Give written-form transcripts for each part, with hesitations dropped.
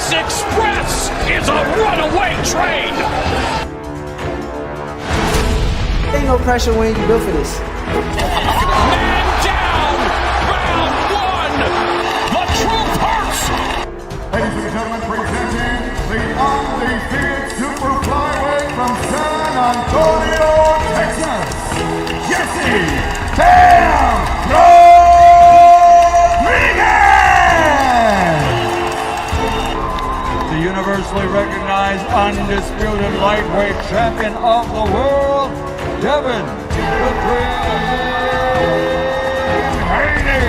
Ennis Express is a runaway train. Ain't no pressure when you built for this. Man down, round one. The truth hurts. Ladies and gentlemen, presenting the undefeated super flyweight from San Antonio, Texas, Jesse Bam Rodriguez! The universally recognized undisputed lightweight champion of the world, Devin the Dream Haney!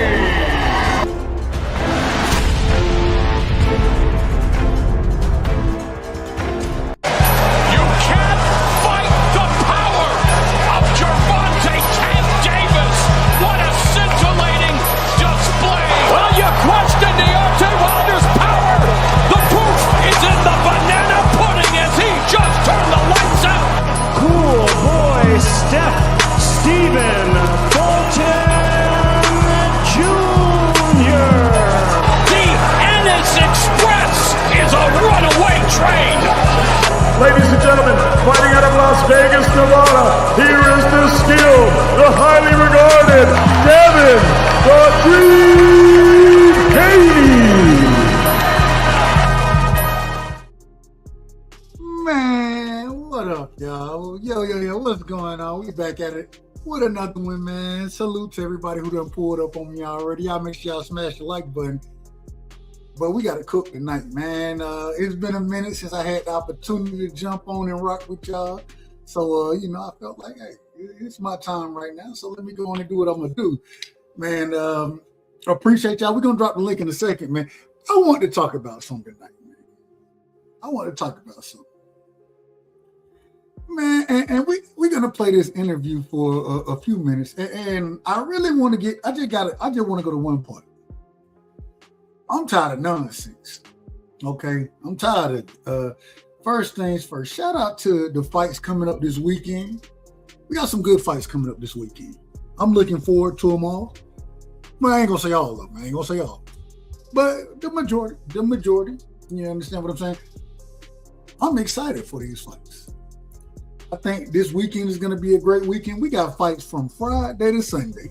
Ladies and gentlemen, fighting out of Las Vegas, Nevada, here is the skilled, the highly regarded Devin the Dream Haney! Man, what up, y'all? Yo, what's going on? We back at it with another one, man. Salute to everybody who done pulled up on me already. Y'all make sure y'all smash the like button. But we got to cook tonight, man. It's been a minute since I had the opportunity to jump on and rock with y'all. So, I felt like, hey, it's my time right now. So let me go on and do what I'm going to do. Man, appreciate y'all. We're going to drop the link in a second, man. I want to talk about something tonight, man. Man, and we're going to play this interview for a few minutes. And I really want to I just want to go to one part. I'm tired of nonsense, okay? I'm tired of, first things first, shout out to the fights coming up this weekend. We got some good fights coming up this weekend. I'm looking forward to them all. But I ain't gonna say all of them, But the majority, you understand what I'm saying? I'm excited for these fights. I think this weekend is gonna be a great weekend. We got fights from Friday to Sunday,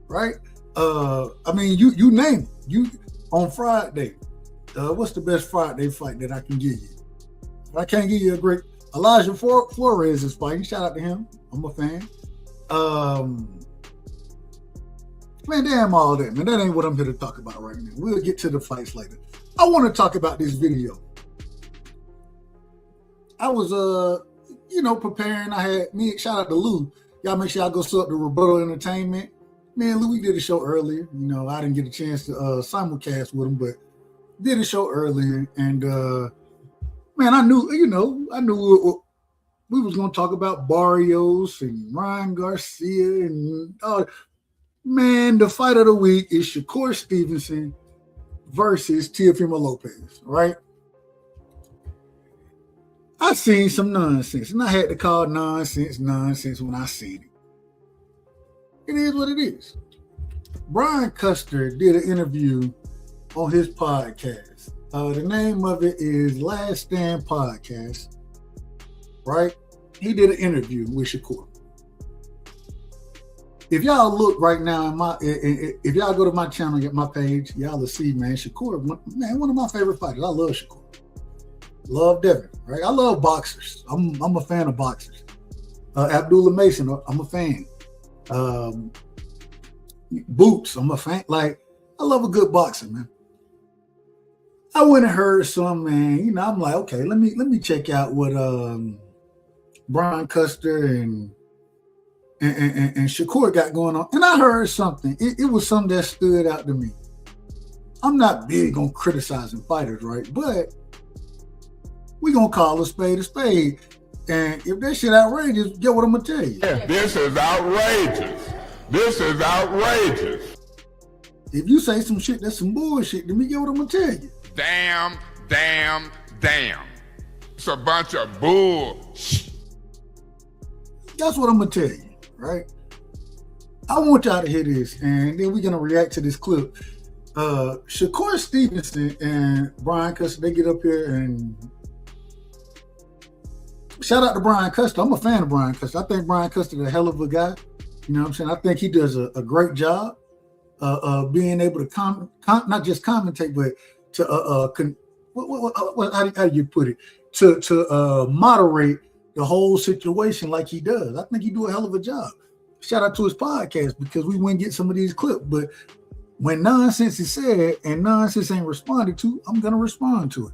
right? You name it. You on Friday. What's the best Friday fight that I can give you? I can't give you a great Elijah Flores is fighting. Shout out to him. I'm a fan. Man, damn all that, man. That ain't what I'm here to talk about right now. We'll get to the fights later. I want to talk about this video. I was preparing. I had shout out to Lou. Y'all make sure y'all go sub to Rebuttal Entertainment. Man, Louis did a show earlier. I didn't get a chance to simulcast with him, but did a show earlier. And, man, I knew we was going to talk about Barrios and Ryan Garcia. And, man, the fight of the week is Shakur Stevenson versus Teofimo Lopez, right? I seen some nonsense, and I had to call nonsense when I seen it. It is what it is. Brian Custer did an interview on his podcast. The name of it is Last Stand Podcast, right? He did an interview with Shakur. If y'all look right now, if y'all go to my channel, get my page, y'all will see, man, Shakur, man, one of my favorite fighters. I love Shakur. Love Devin, right? I love boxers. I'm a fan of boxers. Abdullah Mason, I'm a fan. Boots, I'm a fan. Like, I love a good boxer, man. I went and heard some, man. I'm like, okay, let me check out what Brian Custer and Shakur got going on. And I heard something. It was something that stood out to me. I'm not big on criticizing fighters, right? But we gonna call a spade a spade. And if that shit outrageous, get what I'm gonna tell you. This is outrageous. This is outrageous. If you say some shit that's some bullshit, then me get what I'm gonna tell you. Damn. It's a bunch of bullshit. That's what I'm gonna tell you, right? I want y'all to hear this, and then we're gonna react to this clip. Shakur Stevenson and Brian Custer, they get up here and shout out to Brian Custer. I'm a fan of Brian Custer. I think Brian Custer is a hell of a guy. You know what I'm saying? I think he does a great job being able to not just commentate, but to how do you put it? To moderate the whole situation like he does. I think he do a hell of a job. Shout out to his podcast because we wouldn't get some of these clips, but when nonsense is said and nonsense ain't responded to, I'm gonna respond to it.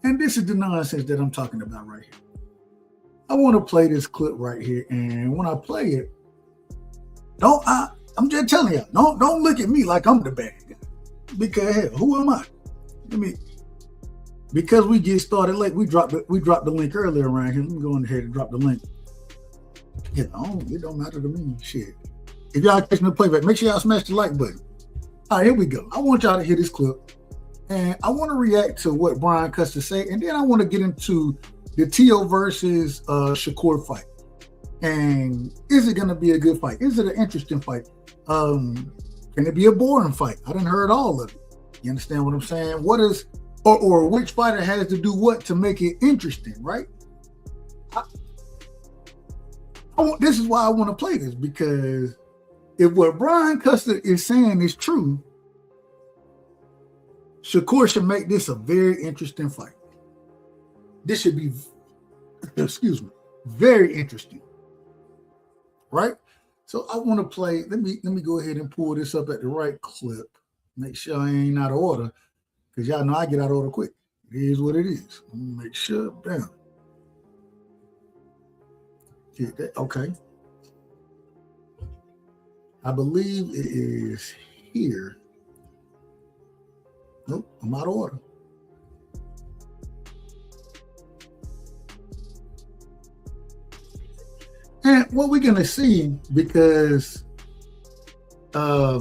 And this is the nonsense that I'm talking about right here. I want to play this clip right here, and when I play it, I'm just telling you, don't look at me like I'm the bad guy. Because hell, who am I? Because we get started late, we dropped the link earlier around here. Let me go ahead and drop the link. It don't matter to me. Shit. If y'all catching the playback, make sure y'all smash the like button. All right, here we go. I want y'all to hear this clip, and I want to react to what Brian Custer say, and then I want to get into the T.O. versus Shakur fight. And is it going to be a good fight? Is it an interesting fight? Can it be a boring fight? I done heard all of it. You understand what I'm saying? What is, or which fighter has to do what to make it interesting, right? This is why I want to play this, because if what Brian Custer is saying is true, Shakur should make this a very interesting fight. This should be, very interesting, right? So I want to play. Let me go ahead and pull this up at the right clip. Make sure I ain't out of order, because y'all know I get out of order quick. It is what it is. Let me make sure. Bam. Okay. I believe it is here. Nope, I'm out of order. And what we're gonna see, because I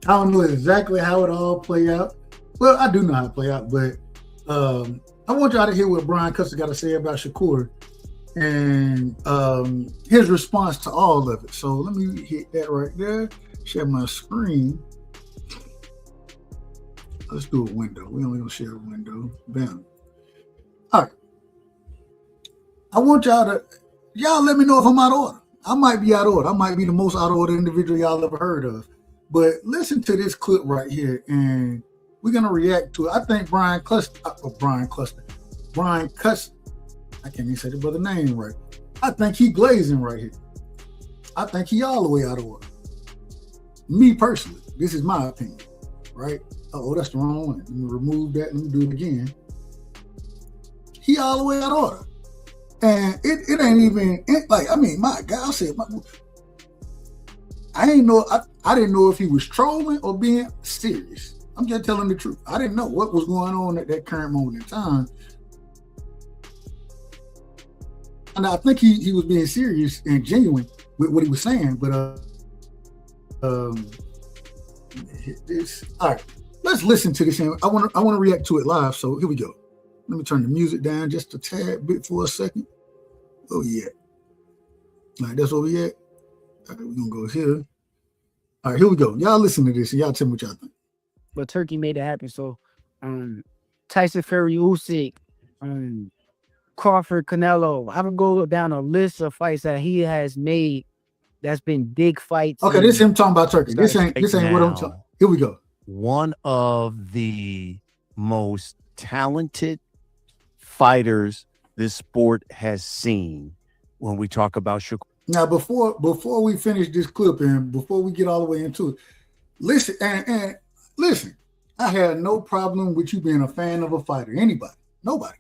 don't know exactly how it all play out. Well, I do know how it play out, but I want y'all to hear what Brian Custer got to say about Shakur and his response to all of it. So let me hit that right there. Share my screen. Let's do a window. We only gonna share a window. Bam. All right. I want y'all let me know if I'm out of order. I might be out of order. I might be the most out of order individual y'all ever heard of. But listen to this clip right here, and we're gonna react to it. I think Brian Custer. I can't even say the brother name right. I think he glazing right here. I think he all the way out of order. Me personally, this is my opinion, right? Oh, that's the wrong one. Let me remove that. Let me do it again. He all the way out of order. And it ain't even like, I mean, my God, I didn't know if he was trolling or being serious. I'm just telling the truth. I didn't know what was going on at that current moment in time. And I think he was being serious and genuine with what he was saying, but hit this. All right, let's listen to this. I want to react to it live. So here we go. Let me turn the music down just a tad bit for a second. Oh yeah. All right, that's where we at. All right, we're gonna go here. All right, here we go. Y'all listen to this and y'all tell me what y'all think. But Turkey made it happen. So Tyson Fury, Usyk, Crawford, Canelo. I would go down a list of fights that he has made that's been big fights. Okay, this is him talking about Turkey. This ain't what I'm talking. Here we go. One of the most talented fighters this sport has seen when we talk about Shakur. Now, before we finish this clip and before we get all the way into it, listen and listen. I had no problem with you being a fan of a fighter. Anybody, nobody.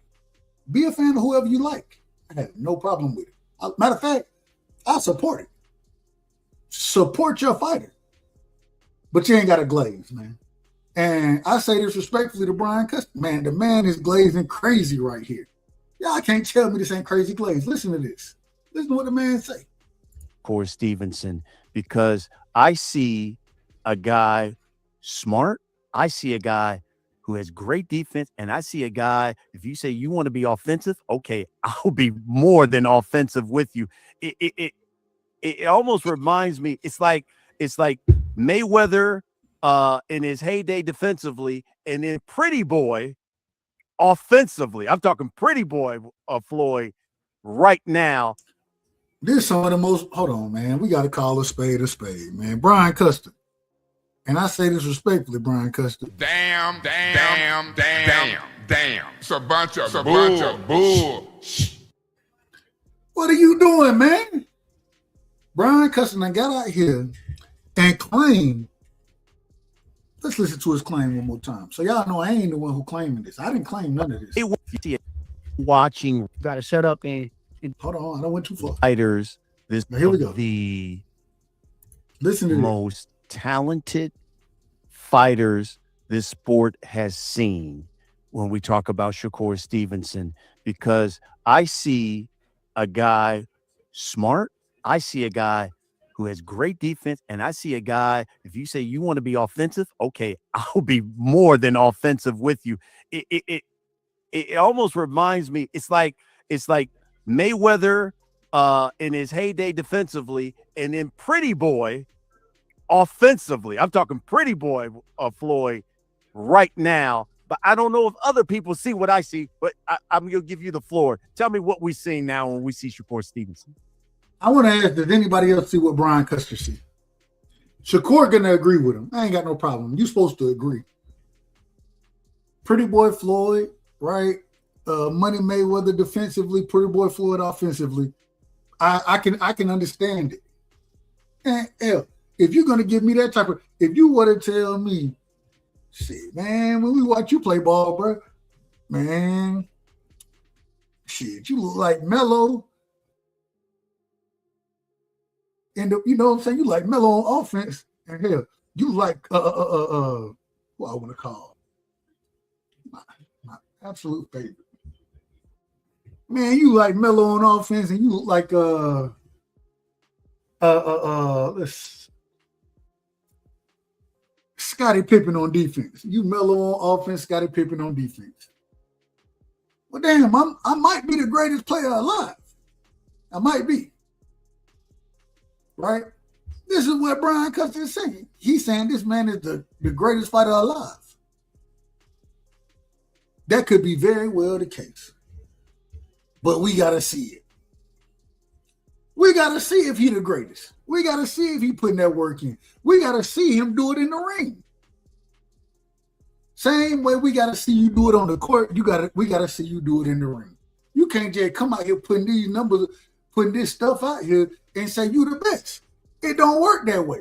Be a fan of whoever you like. I had no problem with it. Matter of fact, I support it. Support your fighter, but you ain't got a glaze, man. And I say this respectfully to Brian Custer. Man, the man is glazing crazy right here. Y'all can't tell me this ain't crazy glaze. Listen to this. Listen to what the man say. Shakur Stevenson, because I see a guy smart. I see a guy who has great defense, and I see a guy, if you say you want to be offensive, okay, I'll be more than offensive with you. It almost reminds me, it's like Mayweather in his heyday defensively, and then Pretty Boy offensively. I'm talking Pretty Boy Floyd right now. This is some of the most. Hold on, man. We got to call a spade, man. Brian Custer, and I say this respectfully, Brian Custer. Damn. It's a bunch of bull. What are you doing, man? Brian Custer got out here and claimed. Let's listen to his claim one more time. So y'all know I ain't the one who claiming this. I didn't claim none of this. Watching. Got to shut up and Hold on, I don't went too far. Fighters. Now, here we go. The Listen to most talented fighters this sport has seen when we talk about Shakur Stevenson, because I see a guy smart. I see a guy who has great defense, and I see a guy, if you say you want to be offensive, okay, I'll be more than offensive with you. It almost reminds me, it's like Mayweather in his heyday defensively, and then Pretty Boy offensively. I'm talking Pretty Boy Floyd right now, but I don't know if other people see what I see, but I'm going to give you the floor. Tell me what we see now when we see Shakur Stevenson. I want to ask, does anybody else see what Brian Custer see? Shakur gonna agree with him. I ain't got no problem. You supposed to agree. Pretty Boy Floyd, right? Money Mayweather defensively, Pretty Boy Floyd offensively. I can understand it. And hell, if you're gonna give me that type of, if you were to tell me, shit, man, when we watch you play ball, bro, man, shit, you look like Melo. And you know what I'm saying? You like Melo on offense, and hell, you like what I want to call my absolute favorite. Man, you like Melo on offense, and you look like Scottie Pippen on defense. You Melo on offense, Scottie Pippen on defense. Well, damn, I might be the greatest player alive. I might be. Right? This is what Brian Custer is saying. He's saying this man is the greatest fighter alive. That could be very well the case. But we got to see it. We got to see if he the greatest. We got to see if he putting that work in. We got to see him do it in the ring. Same way we got to see you do it on the court, we got to see you do it in the ring. You can't just come out here putting these numbers, putting this stuff out here and say you the best. It don't work that way.